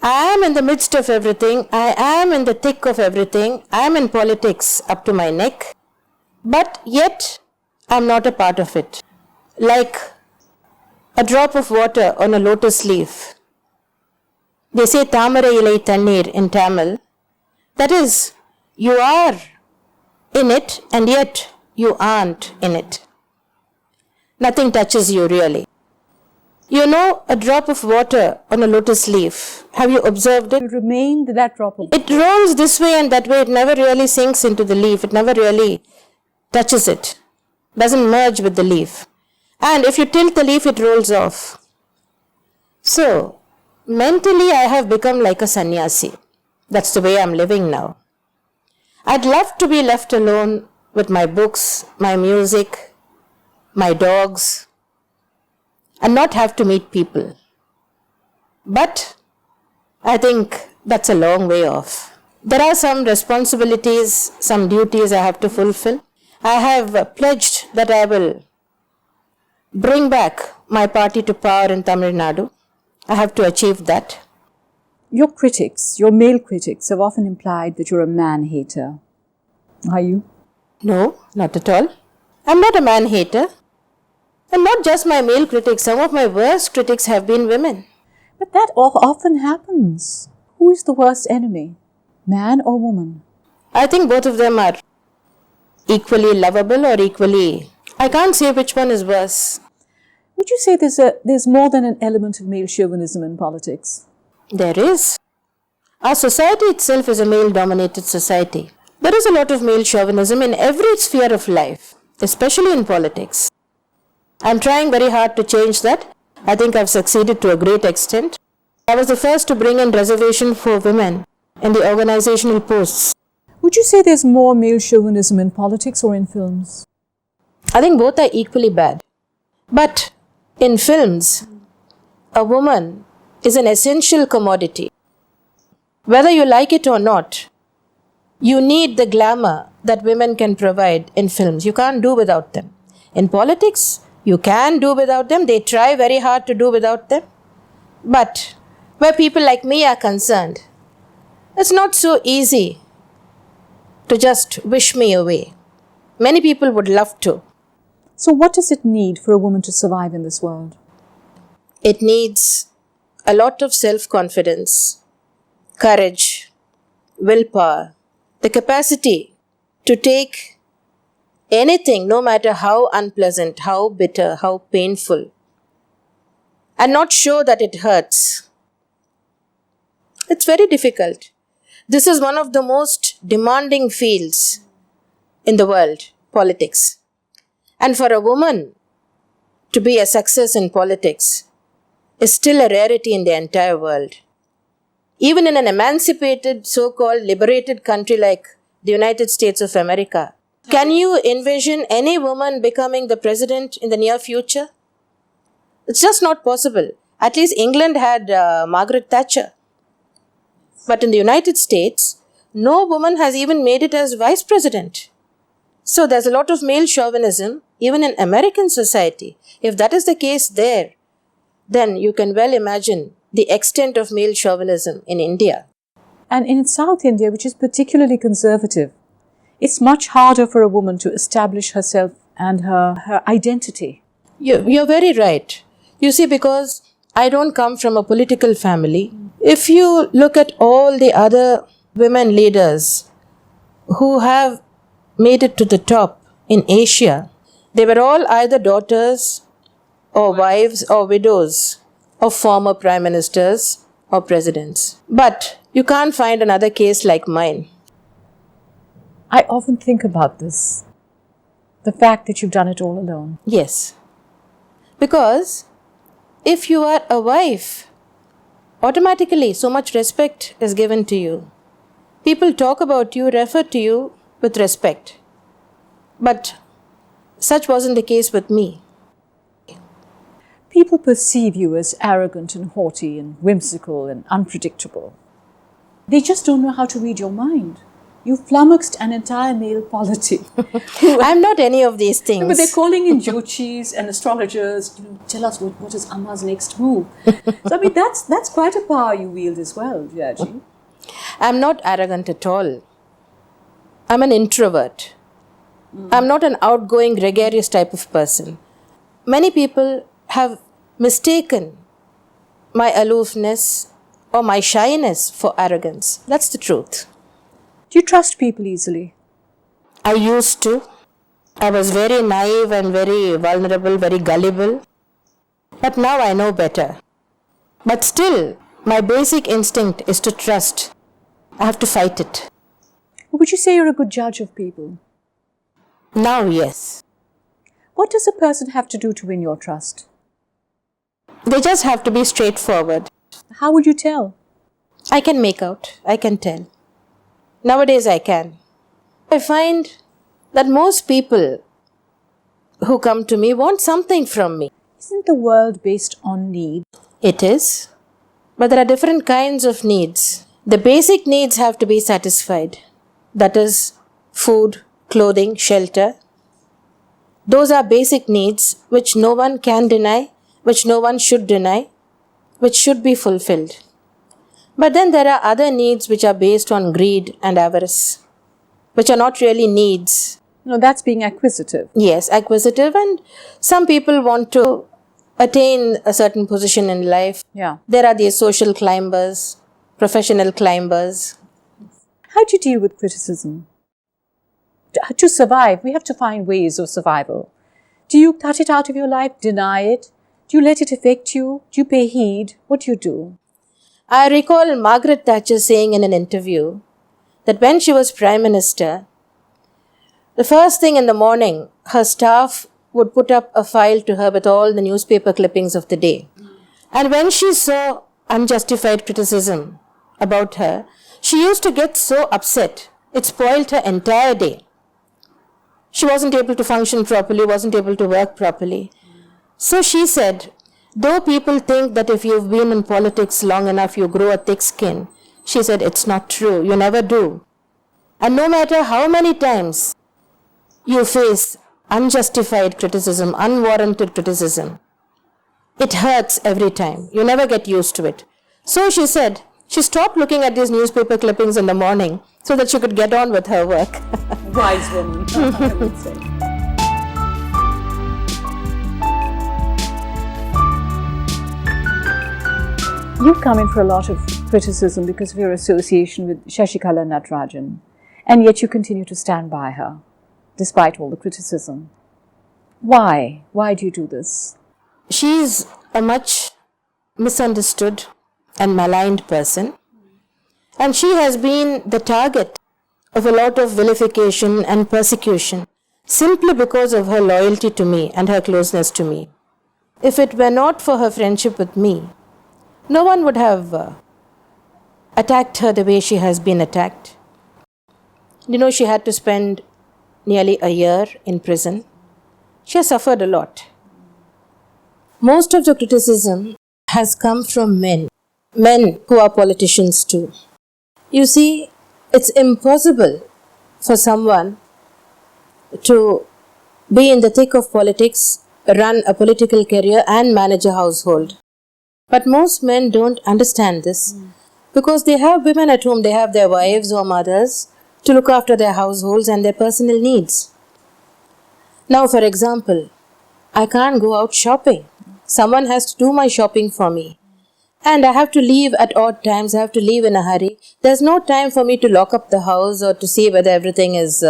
I am in the midst of everything. I am in the thick of everything. I am in politics up to my neck. But yet, I am not a part of it. Like a drop of water on a lotus leaf. They say Thamara ilai thannir in Tamil. That is, you are in it and yet you aren't in it. Nothing touches you really. You know, a drop of water on a lotus leaf. Have you observed it? It will remain that drop of It rolls this way and that way. It never really sinks into the leaf. It never really touches it. Doesn't merge with the leaf. And if you tilt the leaf, it rolls off. So, mentally I have become like a sannyasi. That's the way I'm living now. I'd love to be left alone with my books, my music, my dogs, and not have to meet people. But I think that's a long way off. There are some responsibilities, some duties I have to fulfill. I have pledged that I will bring back my party to power in Tamil Nadu. I have to achieve that. Your critics, your male critics, have often implied that you're a man-hater. Are you? No, not at all. I'm not a man-hater. And not just my male critics. Some of my worst critics have been women. But that often happens. Who is the worst enemy? Man or woman? I think both of them are equally lovable or equally... I can't say which one is worse. Would you say there's more than an element of male chauvinism in politics? There is. Our society itself is a male-dominated society. There is a lot of male chauvinism in every sphere of life, especially in politics. I'm trying very hard to change that. I think I've succeeded to a great extent. I was the first to bring in reservation for women in the organizational posts. Would you say there's more male chauvinism in politics or in films? I think both are equally bad. But in films, a woman is an essential commodity. Whether you like it or not, you need the glamour that women can provide in films. You can't do without them. In politics, you can do without them. They try very hard to do without them. But where people like me are concerned, it's not so easy to just wish me away. Many people would love to. So what does it need for a woman to survive in this world? It needs a lot of self-confidence, courage, willpower, the capacity to take anything, no matter how unpleasant, how bitter, how painful, and not show that it hurts. It's very difficult. This is one of the most demanding fields in the world, politics. And for a woman to be a success in politics is still a rarity in the entire world. Even in an emancipated, so-called liberated country like the United States of America, can you envision any woman becoming the president in the near future? It's just not possible. At least England had Margaret Thatcher. But in the United States, no woman has even made it as vice president. So there's a lot of male chauvinism, even in American society. If that is the case there, then you can well imagine the extent of male chauvinism in India. And in South India, which is particularly conservative, it's much harder for a woman to establish herself and her identity. You're very right. You see, because I don't come from a political family. If you look at all the other women leaders who have made it to the top in Asia, they were all either daughters or wives or widows of former prime ministers or presidents. But you can't find another case like mine. I often think about this, the fact that you've done it all alone. Yes. Because if you are a wife, automatically so much respect is given to you. People talk about you, refer to you with respect. But such wasn't the case with me. People perceive you as arrogant and haughty and whimsical and unpredictable. They just don't know how to read your mind. You flummoxed an entire male polity. I'm not any of these things. No, but they're calling in Jyotish and astrologers, tell us what is Amma's next move. So, I mean, that's quite a power you wield as well, Jayaji. I'm not arrogant at all. I'm an introvert. I'm not an outgoing, gregarious type of person. Many people have mistaken my aloofness or my shyness for arrogance. That's the truth. Do you trust people easily? I used to. I was very naive and very vulnerable, very gullible. But now I know better. But still, my basic instinct is to trust. I have to fight it. Would you say you're a good judge of people? Now, yes. What does a person have to do to win your trust? They just have to be straightforward. How would you tell? I can make out. I can tell. Nowadays I can. I find that most people who come to me want something from me. Isn't the world based on need? It is. But there are different kinds of needs. The basic needs have to be satisfied. That is food, clothing, shelter. Those are basic needs which no one can deny, which no one should deny, which should be fulfilled. But then there are other needs which are based on greed and avarice, which are not really needs. No, that's being acquisitive. Yes, acquisitive, and some people want to attain a certain position in life. Yeah. There are these social climbers, professional climbers. How do you deal with criticism? To survive, we have to find ways of survival. Do you cut it out of your life, deny it? Do you let it affect you? Do you pay heed? What do you do? I recall Margaret Thatcher saying in an interview that when she was Prime Minister, the first thing in the morning, her staff would put up a file to her with all the newspaper clippings of the day. And when she saw unjustified criticism about her, she used to get so upset. It spoiled her entire day. She wasn't able to function properly, wasn't able to work properly. So she said, though people think that if you've been in politics long enough, you grow a thick skin, she said, it's not true. You never do. And no matter how many times you face unjustified criticism, unwarranted criticism, it hurts every time. You never get used to it. So she said, she stopped looking at these newspaper clippings in the morning so that she could get on with her work. Wise woman, I would say. You've come in for a lot of criticism because of your association with Shashikala Natarajan, and yet you continue to stand by her, despite all the criticism. Why? Why do you do this? She's a much misunderstood and maligned person, and she has been the target of a lot of vilification and persecution simply because of her loyalty to me and her closeness to me. If it were not for her friendship with me, no one would have attacked her the way she has been attacked. You know, she had to spend nearly a year in prison. She has suffered a lot. Most of the criticism has come from men who are politicians too. You see, it's impossible for someone to be in the thick of politics, run a political career and manage a household. But most men don't understand this because they have women at home, they have their wives or mothers to look after their households and their personal needs. Now, for example, I can't go out shopping. Someone has to do my shopping for me. And I have to leave at odd times, I have to leave in a hurry. There's no time for me to lock up the house or to see whether everything is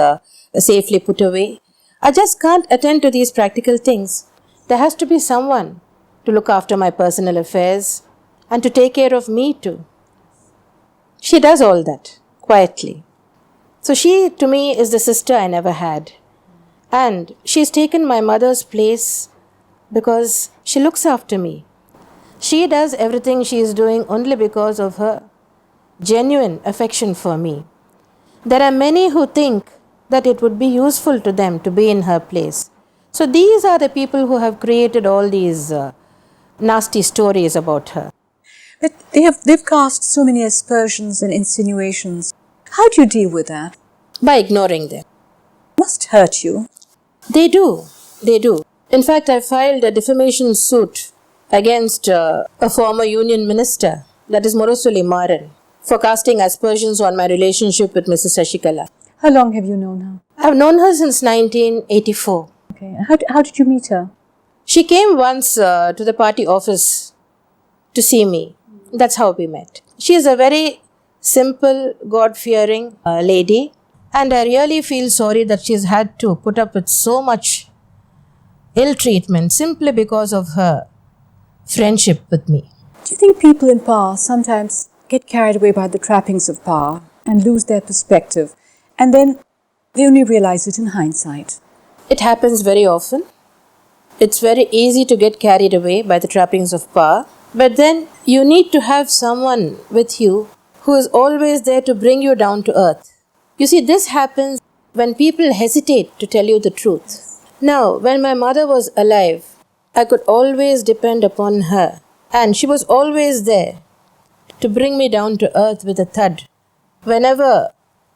safely put away. I just can't attend to these practical things. There has to be someone to look after my personal affairs and to take care of me too. She does all that quietly. So she to me is the sister I never had. And she's taken my mother's place because she looks after me. She does everything she is doing only because of her genuine affection for me. There are many who think that it would be useful to them to be in her place. So these are the people who have created all these nasty stories about her. But they've cast so many aspersions and insinuations. How do you deal with that? by ignoring them. Must hurt you. They do. They do. In fact, I filed a defamation suit against a former union minister, that is Morosuli Maran, for casting aspersions on my relationship with Mrs. Shashikala. How long have you known her? I've known her since 1984. Okay. How did you meet her? She came once to the party office to see me. That's how we met. She is a very simple, God-fearing lady, and I really feel sorry that she's had to put up with so much ill treatment simply because of her friendship with me. Do you think people in power sometimes get carried away by the trappings of power and lose their perspective, and then they only realize it in hindsight? It happens very often. It's very easy to get carried away by the trappings of power, but then you need to have someone with you who is always there to bring you down to earth. You see, this happens when people hesitate to tell you the truth. Now, when my mother was alive, I could always depend upon her, and she was always there to bring me down to earth with a thud whenever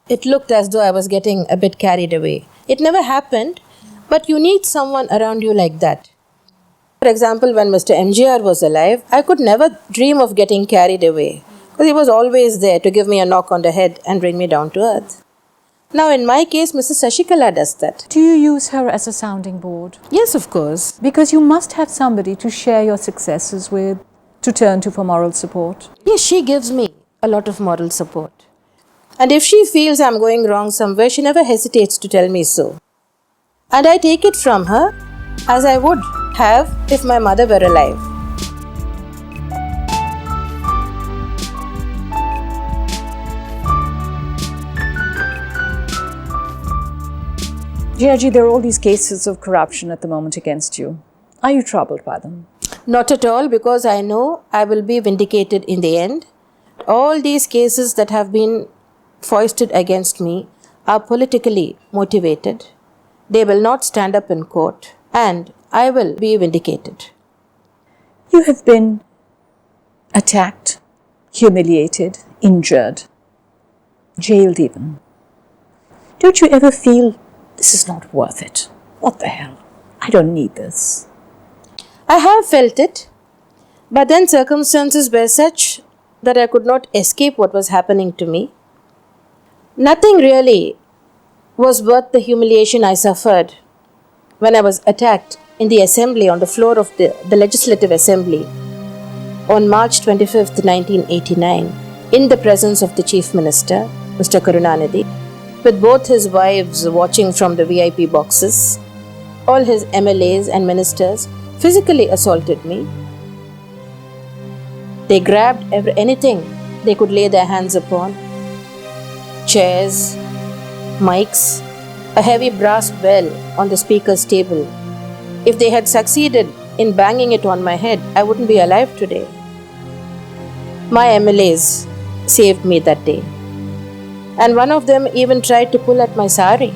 it looked as though I was getting a bit carried away. It never happened, but you need someone around you like that. For example, when Mr. MGR was alive, I could never dream of getting carried away because he was always there to give me a knock on the head and bring me down to earth. Now, in my case, Mrs. Shashikala does that. Do you use her as a sounding board? Yes, of course. Because you must have somebody to share your successes with, to turn to for moral support. Yes, she gives me a lot of moral support. And if she feels I'm going wrong somewhere, she never hesitates to tell me so. And I take it from her as I would have if my mother were alive. Jayalji, there are all these cases of corruption at the moment against you. Are you troubled by them? Not at all, because I know I will be vindicated in the end. All these cases that have been foisted against me are politically motivated. They will not stand up in court, and I will be vindicated. You have been attacked, humiliated, injured, jailed even. Don't you ever feel, this is not worth it? What the hell? I don't need this. I have felt it, but then circumstances were such that I could not escape what was happening to me. Nothing really was worth the humiliation I suffered when I was attacked in the assembly, on the floor of the Legislative Assembly on March 25th, 1989, in the presence of the Chief Minister, Mr. Karunanidhi, with both his wives watching from the VIP boxes. All his MLAs and ministers physically assaulted me. They grabbed anything they could lay their hands upon. Chairs, mics, a heavy brass bell on the speaker's table. If they had succeeded in banging it on my head, I wouldn't be alive today. My MLAs saved me that day. And one of them even tried to pull at my sari.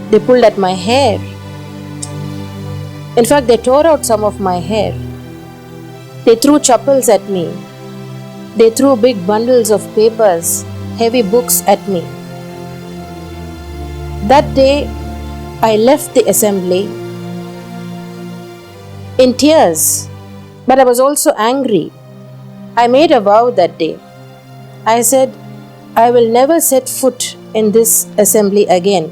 They pulled at my hair. In fact, they tore out some of my hair. They threw chappals at me. They threw big bundles of papers, heavy books at me. That day, I left the assembly in tears, but I was also angry. I made a vow that day. I said, I will never set foot in this assembly again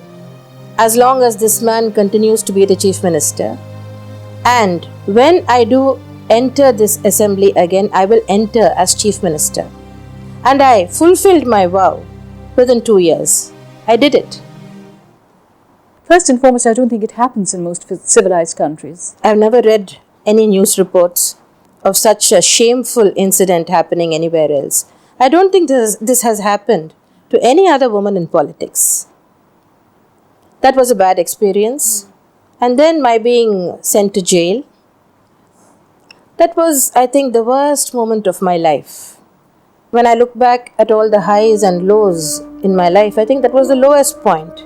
as long as this man continues to be the Chief Minister. And when I do enter this assembly again, I will enter as Chief Minister. And I fulfilled my vow within 2 years. I did it. First and foremost, I don't think it happens in most civilized countries. I've never read any news reports of such a shameful incident happening anywhere else. I don't think this has happened to any other woman in politics. That was a bad experience. And then my being sent to jail. That was, I think, the worst moment of my life. When I look back at all the highs and lows in my life, I think that was the lowest point.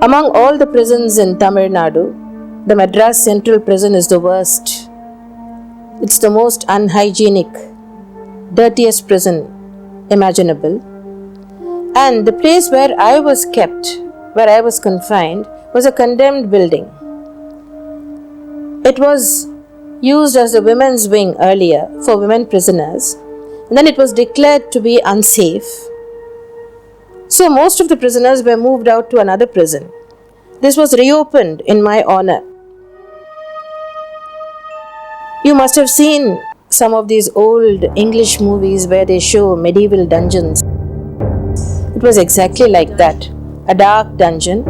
Among all the prisons in Tamil Nadu, the Madras Central Prison is the worst. It's the most unhygienic, dirtiest prison imaginable. And the place where I was kept, where I was confined, was a condemned building. It was used as a women's wing earlier for women prisoners, and then it was declared to be unsafe. So most of the prisoners were moved out to another prison. This was reopened in my honor. You must have seen some of these old English movies where they show medieval dungeons. It was exactly like that, a dark dungeon.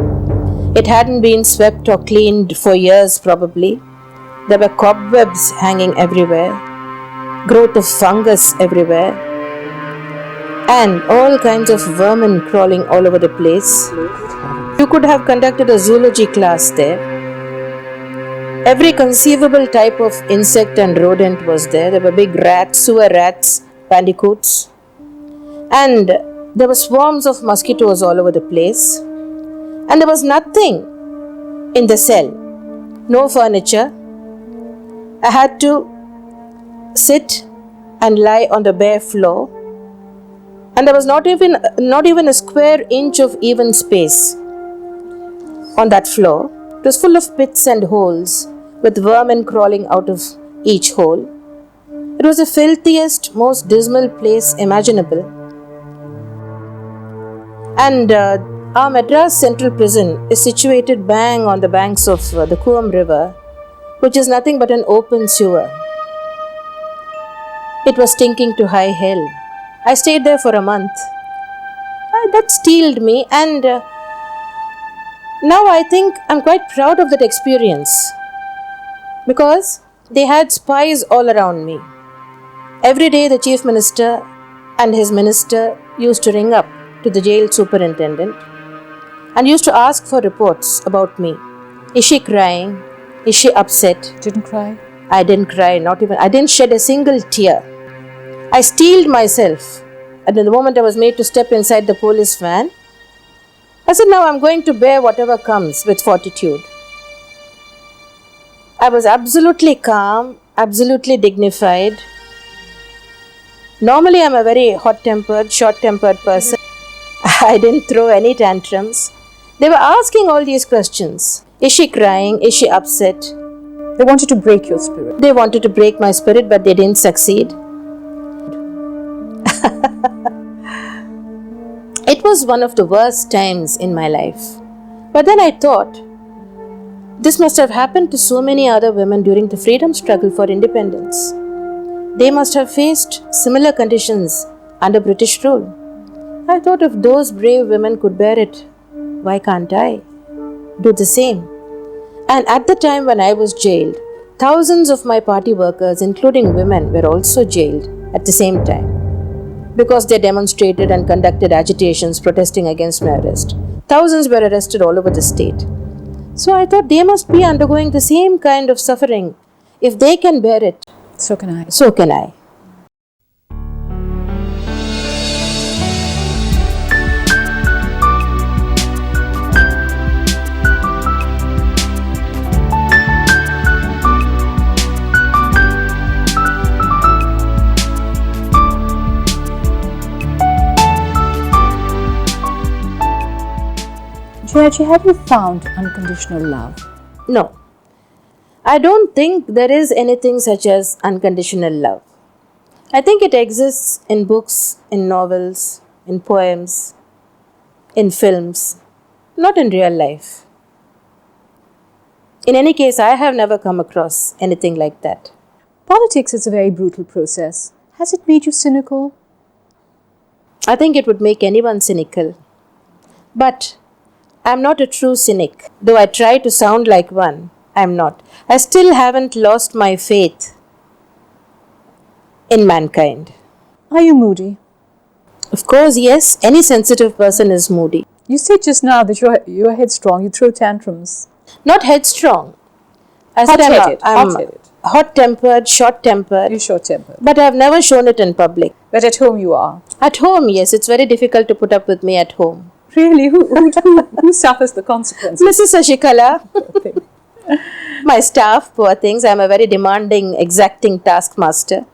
It hadn't been swept or cleaned for years probably. There were cobwebs hanging everywhere, growth of fungus everywhere, and all kinds of vermin crawling all over the place. You could have conducted a zoology class there. Every conceivable type of insect and rodent was there. There were big rats, sewer rats, bandicoots, and there were swarms of mosquitoes all over the place. And there was nothing in the cell, no furniture. I had to sit and lie on the bare floor, and there was not even a square inch of even space on that floor. It was full of pits and holes with vermin crawling out of each hole. It was the filthiest, most dismal place imaginable. And our Madras Central Prison is situated bang on the banks of the Coombe River, which is nothing but an open sewer. It was stinking to high hell. I stayed there for a month. That steeled me, and now I think I'm quite proud of that experience, because they had spies all around me. Every day the Chief Minister and his minister used to ring up to the jail superintendent and used to ask for reports about me. Is she crying? Is she upset? Didn't cry? I didn't cry, not even. I didn't shed a single tear. I steeled myself. And in the moment I was made to step inside the police van, I said, now I'm going to bear whatever comes with fortitude. I was absolutely calm, absolutely dignified. Normally I'm a very hot-tempered, short-tempered person. I didn't throw any tantrums. They were asking all these questions. Is she crying? Is she upset? They wanted to break your spirit. They wanted to break my spirit, but they didn't succeed. It was one of the worst times in my life. But then I thought, this must have happened to so many other women during the freedom struggle for independence. They must have faced similar conditions under British rule. I thought, if those brave women could bear it, why can't I do the same? And at the time when I was jailed, thousands of my party workers, including women, were also jailed at the same time, because they demonstrated and conducted agitations protesting against my arrest. Thousands were arrested all over the state. So I thought, they must be undergoing the same kind of suffering. If they can bear it, so can I. So can I. Jayaji, have you found unconditional love? No. I don't think there is anything such as unconditional love. I think it exists in books, in novels, in poems, in films, not in real life. In any case, I have never come across anything like that. Politics is a very brutal process. Has it made you cynical? I think it would make anyone cynical. But I'm not a true cynic. Though I try to sound like one, I'm not. I still haven't lost my faith in mankind. Are you moody? Of course, yes. Any sensitive person is moody. You said just now that you're headstrong. You throw tantrums. Not headstrong. I said I'm hot-tempered, short-tempered. You're short-tempered. But I've never shown it in public. But at home you are. At home, yes. It's very difficult to put up with me at home. Really? Who suffers the consequences? Mrs. Shashikala. My staff, poor things. I'm a very demanding, exacting taskmaster.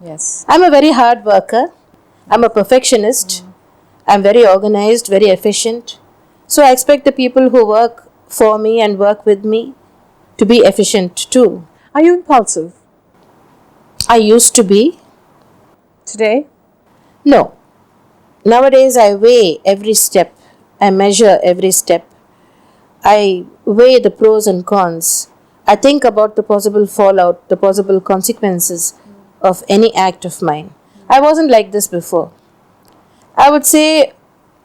Yes. I'm a very hard worker. I'm a perfectionist. I'm very organized, very efficient. So I expect the people who work for me and work with me to be efficient too. Are you impulsive? I used to be. Today? No. Nowadays I weigh every step. I measure every step. I weigh the pros and cons. I think about the possible fallout, the possible consequences of any act of mine. I wasn't like this before. I would say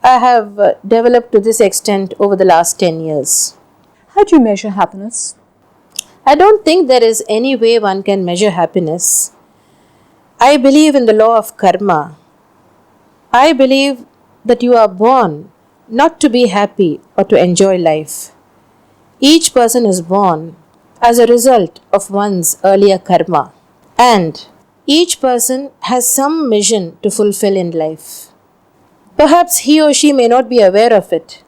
I have developed to this extent over the last 10 years. How do you measure happiness? I don't think there is any way one can measure happiness. I believe in the law of karma. I believe that you are born not to be happy or to enjoy life. Each person is born as a result of one's earlier karma, and each person has some mission to fulfill in life. Perhaps he or she may not be aware of it.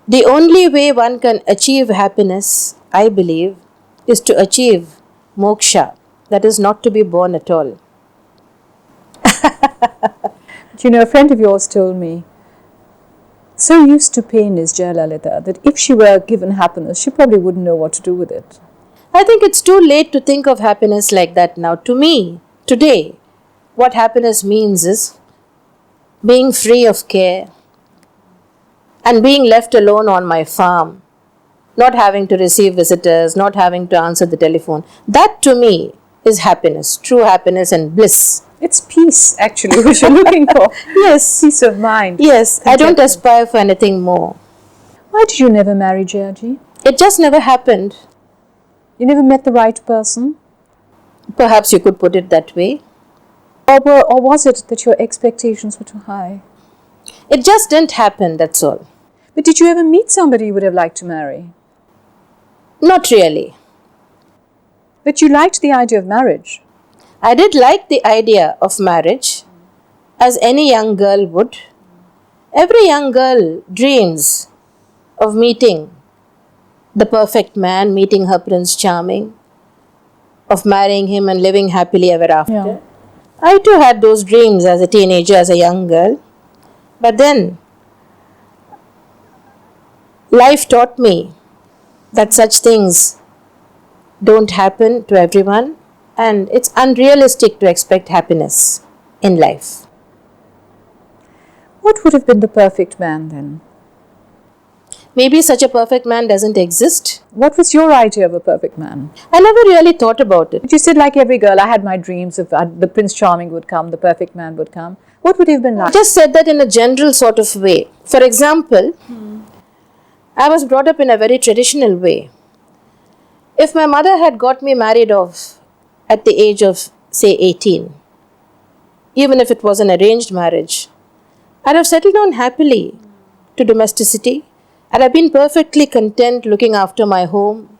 The only way one can achieve happiness, I believe, is to achieve moksha, that is, not to be born at all. You know, a friend of yours told me, so used to pain is Jayalalithaa that if she were given happiness, she probably wouldn't know what to do with it. I think it's too late to think of happiness like that now. To me, today, what happiness means is being free of care and being left alone on my farm, not having to receive visitors, not having to answer the telephone. That to me is happiness, true happiness and bliss. It's peace, actually, which you're looking for. Yes. Peace of mind. Yes, I don't aspire for anything more. Why did you never marry Jayaji? It just never happened. You never met the right person? Perhaps you could put it that way. Or was it that your expectations were too high? It just didn't happen, that's all. But did you ever meet somebody you would have liked to marry? Not really. But you liked the idea of marriage. I did like the idea of marriage, as any young girl would. Every young girl dreams of meeting the perfect man, meeting her Prince Charming, of marrying him and living happily ever after. Yeah. I too had those dreams as a teenager, as a young girl. But then, life taught me that such things don't happen to everyone, and it's unrealistic to expect happiness in life. What would have been the perfect man then? Maybe such a perfect man doesn't exist. What was your idea of a perfect man? I never really thought about it. But you said, like every girl, I had my dreams of the Prince Charming would come, the perfect man would come. What would he have been I like? just said that in a general sort of way. For example, I was brought up in a very traditional way. If my mother had got me married off at the age of, say, 18, even if it was an arranged marriage, I'd have settled down happily to domesticity. I'd have been perfectly content looking after my home,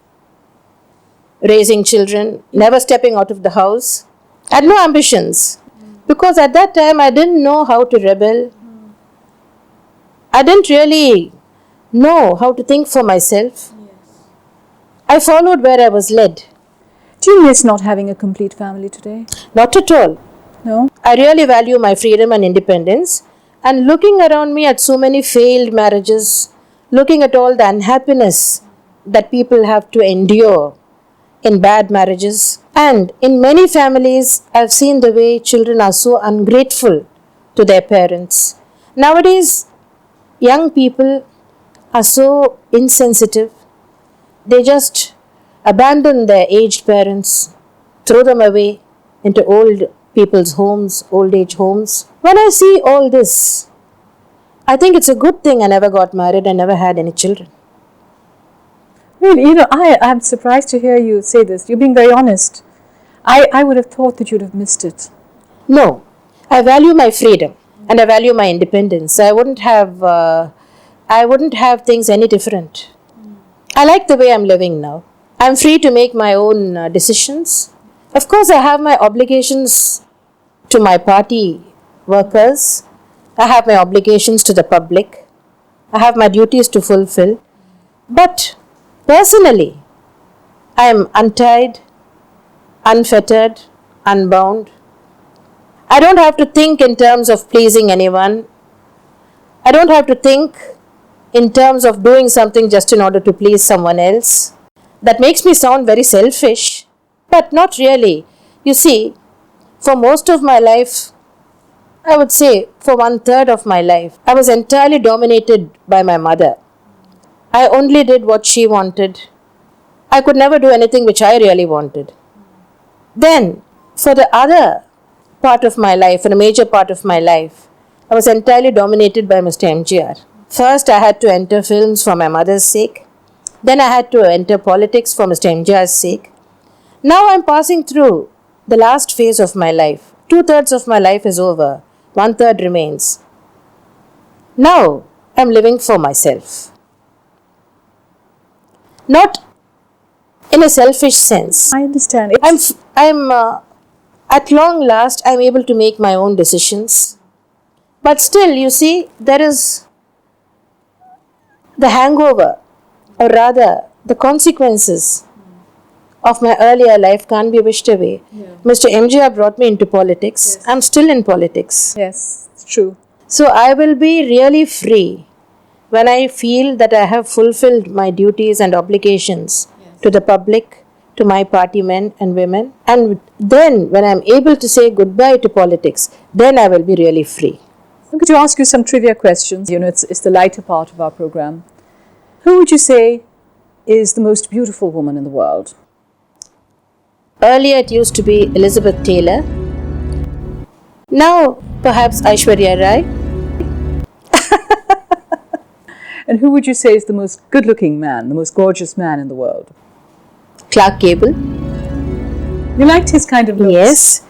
raising children, never stepping out of the house. I had no ambitions because at that time I didn't know how to rebel. I didn't really know how to think for myself. I followed where I was led. Do you miss not having a complete family today? Not at all. No? I really value my freedom and independence, and looking around me at so many failed marriages, looking at all the unhappiness that people have to endure in bad marriages, and in many families I've seen the way children are so ungrateful to their parents. Nowadays, young people are so insensitive. They just abandon their aged parents, throw them away into old people's homes, old age homes. When I see all this, I think it's a good thing I never got married and never had any children. Really, I'm surprised to hear you say this. You're being very honest. I would have thought that you'd have missed it. No, I value my freedom and I value my independence. I wouldn't have things any different. I like the way I'm living now. I'm free to make my own decisions. Of course, I have my obligations to my party workers. I have my obligations to the public. I have my duties to fulfill. But personally, I am untied, unfettered, unbound. I don't have to think in terms of pleasing anyone. I don't have to think in terms of doing something just in order to please someone else. That makes me sound very selfish, but not really. You see, for most of my life, I would say for 1/3 of my life, I was entirely dominated by my mother. I only did what she wanted. I could never do anything which I really wanted. Then, for the other part of my life, and a major part of my life, I was entirely dominated by Mr. MGR. First, I had to enter films for my mother's sake. Then, I had to enter politics for Mr. MGR's sake. Now, I'm passing through the last phase of my life. 2/3 of my life is over, 1/3 remains. Now, I'm living for myself. Not in a selfish sense. I understand. At long last, I'm able to make my own decisions. But still, you see, there is the hangover, or rather, the consequences of my earlier life can't be wished away. Yeah. Mr. MGR brought me into politics. Yes. I'm still in politics. Yes, it's true. So I will be really free when I feel that I have fulfilled my duties and obligations to the public, to my party men and women. And then when I'm able to say goodbye to politics, then I will be really free. I'm going to ask you some trivia questions. You know, it's the lighter part of our program. Who would you say is the most beautiful woman in the world? Earlier it used to be Elizabeth Taylor. Now perhaps Aishwarya Rai. And who would you say is the most good-looking man, the most gorgeous man in the world? Clark Gable. You liked his kind of looks? Yes.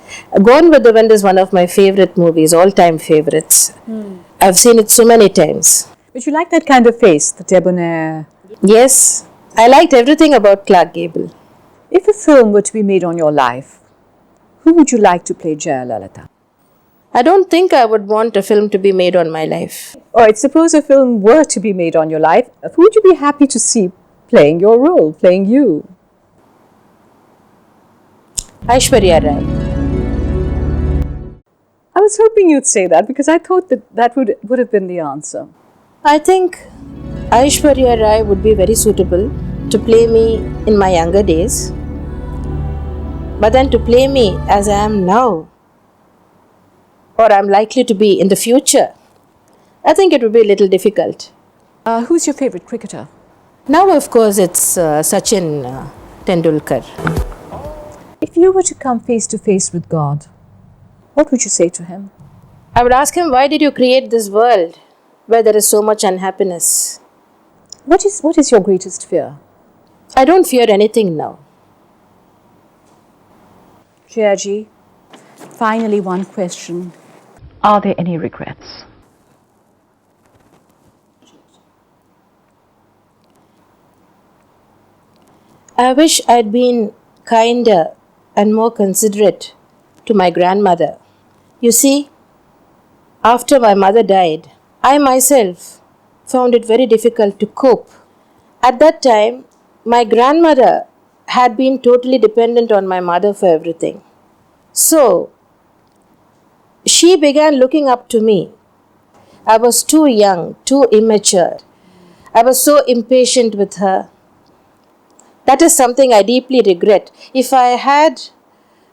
Gone with the Wind is one of my favorite movies, all-time favorites. I've seen it so many times. But you like that kind of face, the debonair? Yes. I liked everything about Clark Gable. If a film were to be made on your life, who would you like to play Jayalalithaa? I don't think I would want a film to be made on my life. All right, suppose a film were to be made on your life, who would you be happy to see playing your role, playing you? Aishwarya Rai. I was hoping you'd say that because I thought that would have been the answer. I think Aishwarya Rai would be very suitable to play me in my younger days. But then to play me as I am now, or I'm likely to be in the future, I think it would be a little difficult. Who's your favorite cricketer? Now, of course, it's Sachin Tendulkar. If you were to come face to face with God, what would you say to him? I would ask him, why did you create this world where there is so much unhappiness? What is your greatest fear? I don't fear anything now. Jaya, finally one question. Are there any regrets? I wish I'd been kinder and more considerate to my grandmother. You see, after my mother died, I myself found it very difficult to cope. At that time, my grandmother had been totally dependent on my mother for everything. So, she began looking up to me. I was too young, too immature. I was so impatient with her. That is something I deeply regret. If I had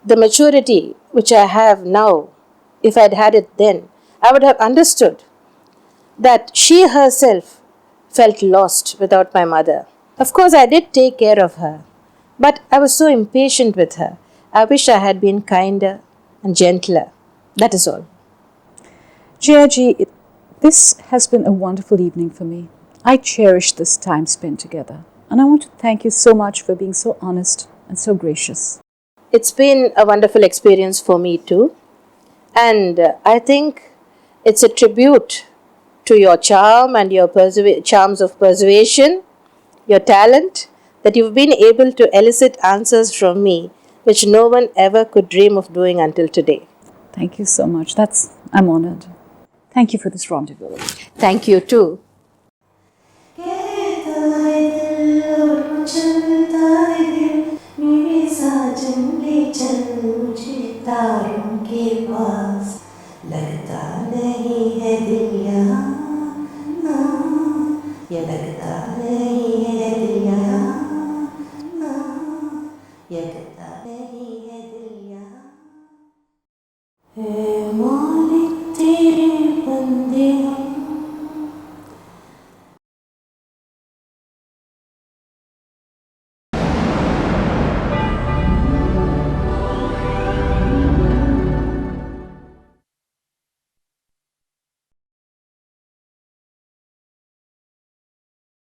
the maturity which I have now, if I had had it then, I would have understood that she herself felt lost without my mother. Of course, I did take care of her, but I was so impatient with her. I wish I had been kinder and gentler. That is all. Jaya, this has been a wonderful evening for me. I cherish this time spent together. And I want to thank you so much for being so honest and so gracious. It's been a wonderful experience for me too. And I think it's a tribute to your charm and your charms of persuasion, your talent, that you've been able to elicit answers from me which no one ever could dream of doing until today. Thank you so much. I'm honored. Thank you for this rendezvous. Thank you too. मेरे साजन ले चल मुझे तारों के पास। Am I